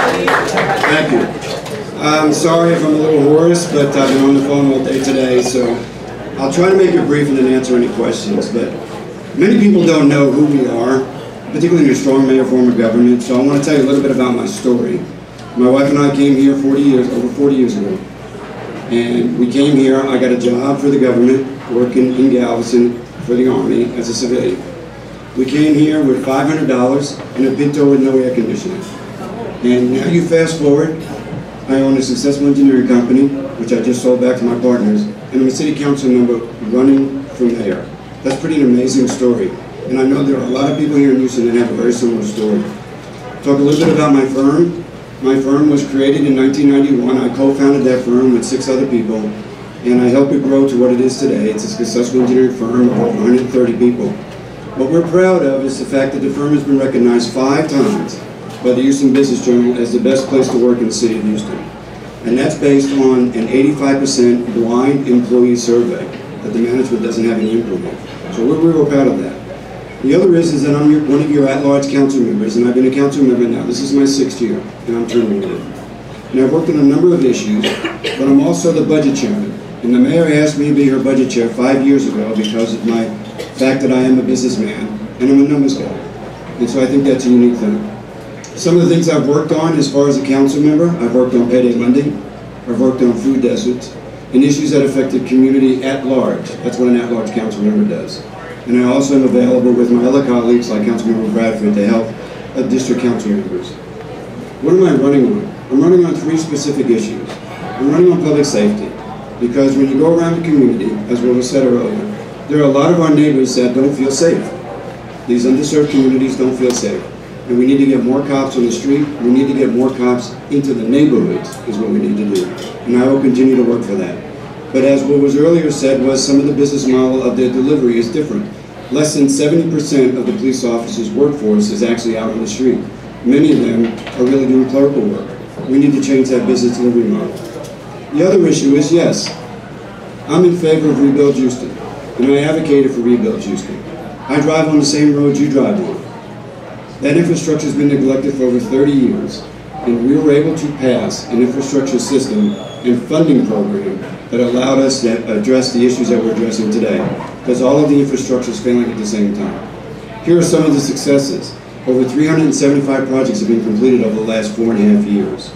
Thank you. I'm sorry if I'm a little hoarse, but I've been on the phone all day today, so I'll try to make it brief and then answer any questions. But many people don't know who we are, particularly in a strong mayor form of government, so I want to tell you a little bit about my story. My wife and I came here over 40 years ago. And we came here, I got a job for the government, working in Galveston for the Army as a civilian. We came here with $500 and a Pinto with no air conditioning. And now you fast forward, I own a successful engineering company, which I just sold back to my partners, and I'm a city council member running for mayor. That's pretty an amazing story. And I know there are a lot of people here in Houston that have a very similar story. Talk a little bit about my firm. My firm was created in 1991. I co-founded that firm with 6 other people, and I helped it grow to what it is today. It's a successful engineering firm of over 130 people. What we're proud of is the fact that the firm has been recognized 5 times by the Houston Business Journal as the best place to work in the city of Houston. And that's based on an 85% blind employee survey that the management doesn't have any input in. So we're real proud of that. The other is that I'm one of your at-large council members, and I've been a council member now. This is my 6th year, and I'm turning it. And I've worked on a number of issues, but I'm also the budget chairman. And the mayor asked me to be her budget chair 5 years ago because of my fact that I am a businessman, and I'm a numbers guy. And so I think that's a unique thing. Some of the things I've worked on as far as a council member, I've worked on payday lending, I've worked on food deserts, and issues that affect the community at large. That's what an at-large council member does. And I also am available with my other colleagues, like Councilmember Bradford, to help district council members. What am I running on? I'm running on 3 specific issues. I'm running on public safety, because when you go around the community, as what was said earlier, there are a lot of our neighbors that don't feel safe. These underserved communities don't feel safe. And we need to get more cops on the street. We need to get more cops into the neighborhoods, is what we need to do. And I will continue to work for that. But as what was earlier said was some of the business model of their delivery is different. Less than 70% of the police officers' workforce is actually out on the street. Many of them are really doing clerical work. We need to change that business delivery model. The other issue is, yes, I'm in favor of Rebuild Houston, and I advocated for Rebuild Houston. I drive on the same roads you drive on. That infrastructure has been neglected for over 30 years, and we were able to pass an infrastructure system and funding program that allowed us to address the issues that we're addressing today, because all of the infrastructure is failing at the same time. Here are some of the successes. Over 375 projects have been completed over the last 4.5 years.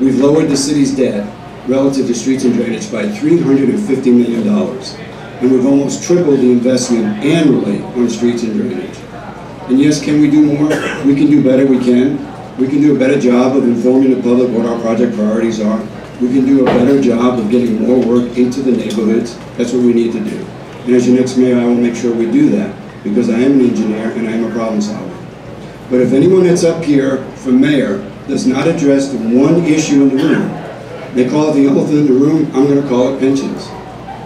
We've lowered the city's debt relative to streets and drainage by $350 million, and we've almost tripled the investment annually on streets and drainage. And yes, can we do more? We can do better, we can. We can do a better job of informing the public what our project priorities are. We can do a better job of getting more work into the neighborhoods. That's what we need to do. And as your next mayor, I will make sure we do that, because I am an engineer and I am a problem solver. But if anyone that's up here for mayor does not address the one issue in the room, they call it the elephant in the room, I'm going to call it pensions.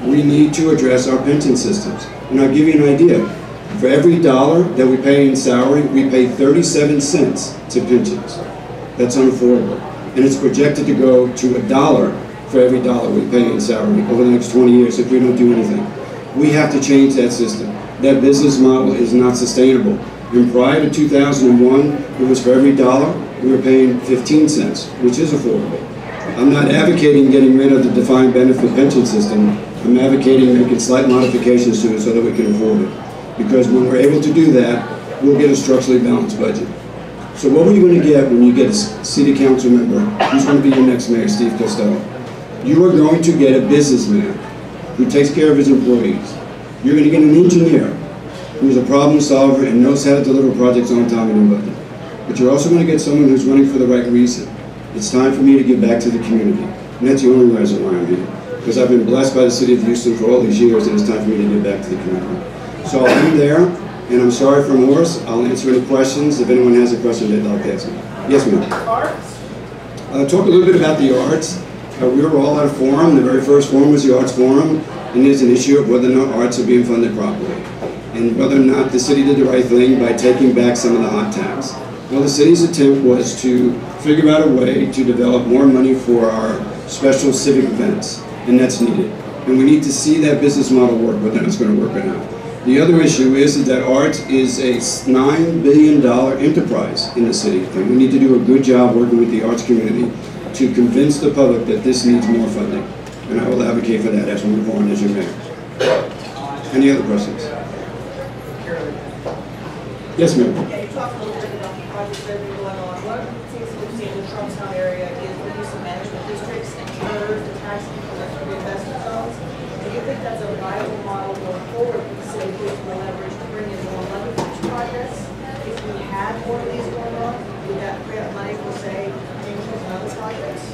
We need to address our pension systems. And I'll give you an idea. For every dollar that we pay in salary, we pay 37 cents to pensions. That's unaffordable. And it's projected to go to $1 for every dollar we pay in salary over the next 20 years if we don't do anything. We have to change that system. That business model is not sustainable. And prior to 2001, it was for every dollar, we were paying 15 cents, which is affordable. I'm not advocating getting rid of the defined benefit pension system. I'm advocating making slight modifications to it so that we can afford it. Because when we're able to do that, we'll get a structurally balanced budget. So what are you going to get when you get a city council member who's going to be your next mayor, Steve Costello? You are going to get a businessman who takes care of his employees. You're going to get an engineer who is a problem solver and knows how to deliver projects on time and in budget. But you're also going to get someone who's running for the right reason. It's time for me to give back to the community. And that's the only reason why I'm here. Because I've been blessed by the city of Houston for all these years, and it's time for me to give back to the community. So I'll end there, and I'm sorry for Morris. I'll answer any questions if anyone has a question they'd like to ask me. Yes, ma'am. Arts? Talk a little bit about the arts. We were all at a forum. The very first forum was the Arts Forum, and there's an issue of whether or not arts are being funded properly, and whether or not the city did the right thing by taking back some of the hot tax. Well, the city's attempt was to figure out a way to develop more money for our special civic events, and that's needed. And we need to see that business model work, whether it's going to work or not. The other issue is that arts is a $9 billion enterprise in the city, and we need to do a good job working with the arts community to convince the public that this needs more funding. And I will advocate for that as we move on as your mayor. Any other questions? Yes, ma'am. Yeah, you talked a little bit about the projects that are going on. One of the things that we've seen in the Trumpstown area is the use of management districts and charters and tax collection reinvestment zones. Do you think that's a viable model going forward for the city with the leverage to bring in more money for these projects? If we had more of these going on, would that free up money for, say, Angels and other projects?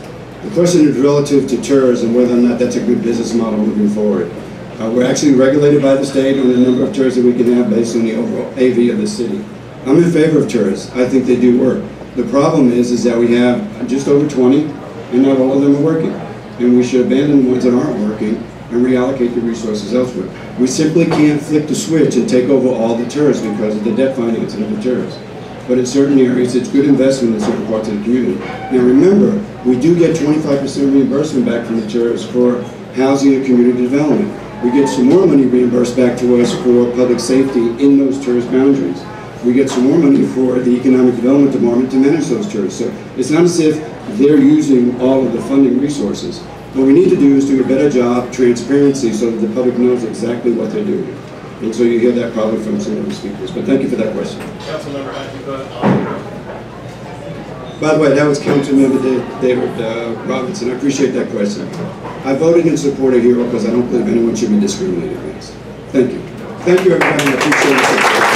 The question is relative to TERS and whether or not that's a good business model moving forward. We're actually regulated by the state on the number of TERS that we can have based on the overall AV of the city. I'm in favor of TERS. I think they do work. The problem is that we have just over 20 and not all of them are working. And we should abandon the ones that aren't working and reallocate the resources elsewhere. We simply can't flip the switch and take over all the TERS because of the debt financing of the TERS. But in certain areas, it's good investment in certain parts of the community. Now remember, we do get 25% reimbursement back from the TERS for housing and community development. We get some more money reimbursed back to us for public safety in those TERS boundaries. We get some more money for the Economic Development Department to manage those TERS. So it's not as if they're using all of the funding resources. What we need to do is do a better job, transparency, so that the public knows exactly what they're doing. And so you hear that probably from some of the speakers. But thank you for that question. Councilmember, you go ahead. By the way, that was Councilmember David Robinson. I appreciate that question. I voted in support of HERO because I don't believe anyone should be discriminated against. Thank you. Thank you, everybody. I appreciate it.